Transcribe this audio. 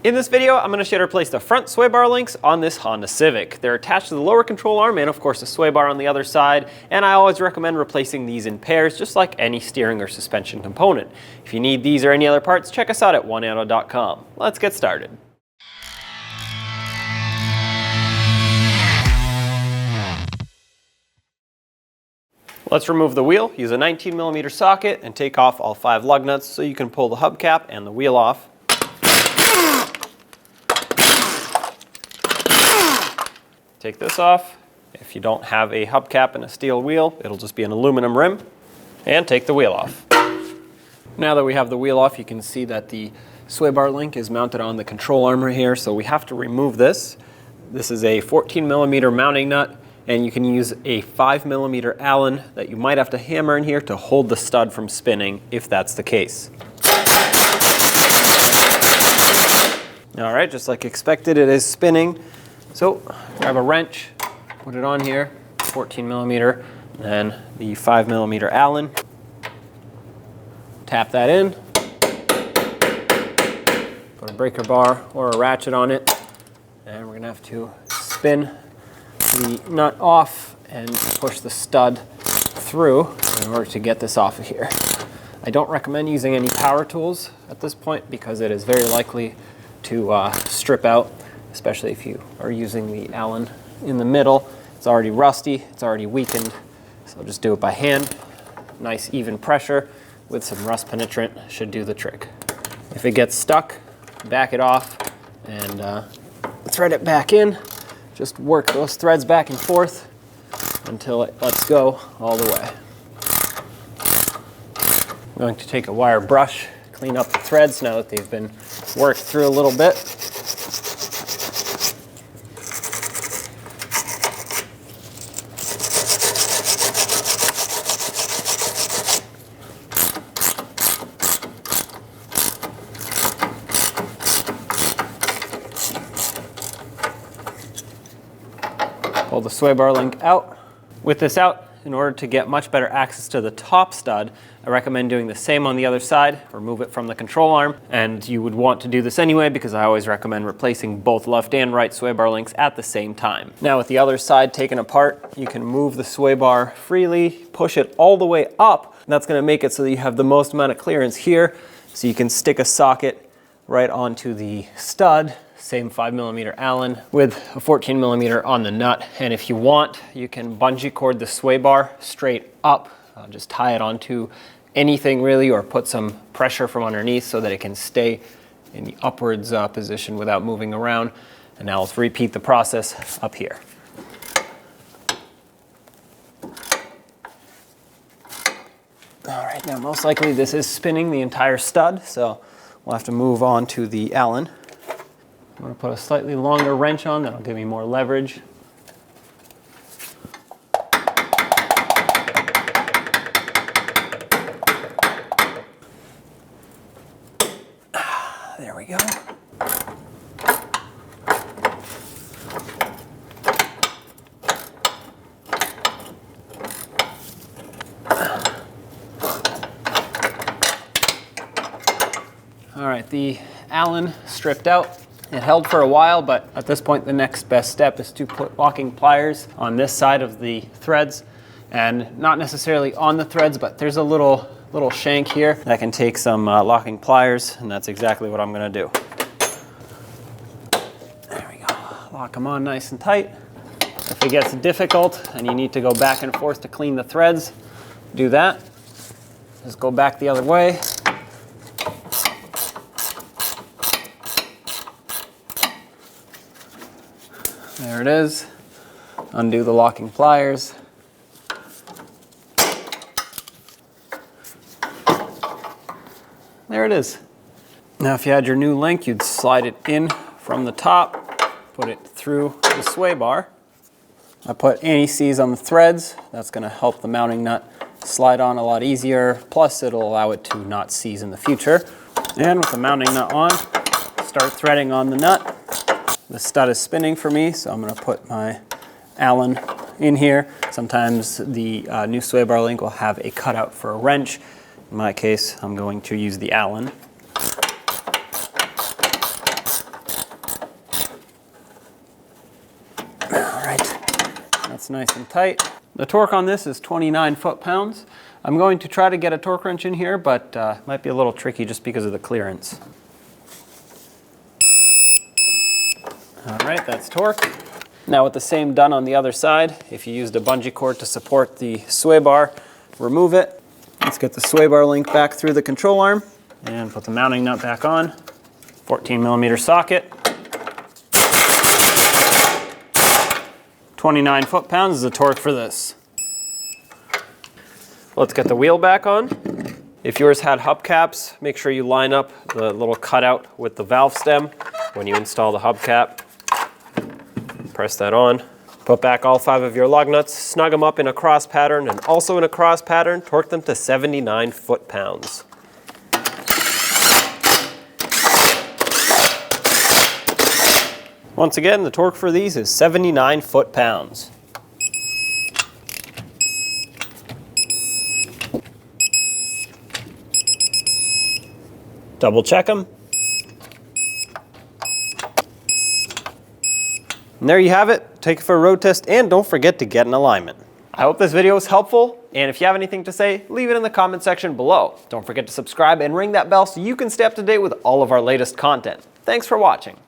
In this video, I'm going to show you how to replace the front sway bar links on this Honda Civic. They're attached to the lower control arm and of course the sway bar on the other side, and I always recommend replacing these in pairs just like any steering or suspension component. If you need these or any other parts, check us out at oneauto.com. Let's get started. Let's remove the wheel. Use a 19mm socket and take off all 5 lug nuts so you can pull the hubcap and the wheel off. Take this off. If you don't have a hubcap and a steel wheel, it'll just be an aluminum rim. And take the wheel off. Now that we have the wheel off, you can see that the sway bar link is mounted on the control arm right here, so we have to remove this. This is a 14mm mounting nut, and you can use a 5mm Allen that you might have to hammer in here to hold the stud from spinning if that's the case. All right, just like expected, it is spinning. So grab a wrench, put it on here, 14mm, and the 5mm Allen. Tap that in, put a breaker bar or a ratchet on it, and we're gonna have to spin the nut off and push the stud through in order to get this off of here. I don't recommend using any power tools at this point because it is very likely to strip out, especially if you are using the Allen in the middle. It's already rusty, it's already weakened, so just do it by hand. Nice even pressure with some rust penetrant should do the trick. If it gets stuck, back it off and thread it back in. Just work those threads back and forth until it lets go all the way. I'm going to take a wire brush, clean up the threads now that they've been worked through a little bit. Pull the sway bar link out. With this out, in order to get much better access to the top stud, I recommend doing the same on the other side. Remove it from the control arm, and you would want to do this anyway because I always recommend replacing both left and right sway bar links at the same time. Now with the other side taken apart, you can move the sway bar freely, push it all the way up, and that's going to make it so that you have the most amount of clearance here, so you can stick a socket right onto the stud. Same 5mm Allen with a 14mm on the nut, and if you want, you can bungee cord the sway bar straight up. Just tie it onto anything really, or put some pressure from underneath so that it can stay in the upwards position without moving around. And now let's repeat the process up here. All right, now most likely this is spinning the entire stud, so we'll have to move on to the Allen. I'm going to put a slightly longer wrench on, that'll give me more leverage. There we go. All right, the Allen stripped out. It held for a while, but at this point the next best step is to put locking pliers on this side of the threads, and not necessarily on the threads, but there's a little shank here that can take some locking pliers, and that's exactly what I'm going to do. There we go. Lock them on nice and tight. If it gets difficult and you need to go back and forth to clean the threads, do that. Just go back the other way. There it is. Undo the locking pliers. There it is. Now if you had your new link, you'd slide it in from the top, put it through the sway bar. I put anti-seize on the threads. That's going to help the mounting nut slide on a lot easier. Plus it'll allow it to not seize in the future. And with the mounting nut on, start threading on the nut. The stud is spinning for me, so I'm going to put my Allen in here. Sometimes the new sway bar link will have a cutout for a wrench. In my case, I'm going to use the Allen. It's nice and tight. The torque on this is 29 foot-pounds. I'm going to try to get a torque wrench in here, but might be a little tricky just because of the clearance. All right, that's torque. Now with the same done on the other side, if you used a bungee cord to support the sway bar, remove it. Let's get the sway bar link back through the control arm and put the mounting nut back on. 14mm socket. 29 foot-pounds is the torque for this. Let's get the wheel back on. If yours had hubcaps, make sure you line up the little cutout with the valve stem when you install the hubcap. Press that on. Put back all 5 of your lug nuts, snug them up in a cross pattern, and also in a cross pattern, torque them to 79 foot-pounds. Once again, the torque for these is 79 foot-pounds. Double check them. And there you have it. Take it for a road test and don't forget to get an alignment. I hope this video was helpful, and if you have anything to say, leave it in the comment section below. Don't forget to subscribe and ring that bell so you can stay up to date with all of our latest content. Thanks for watching.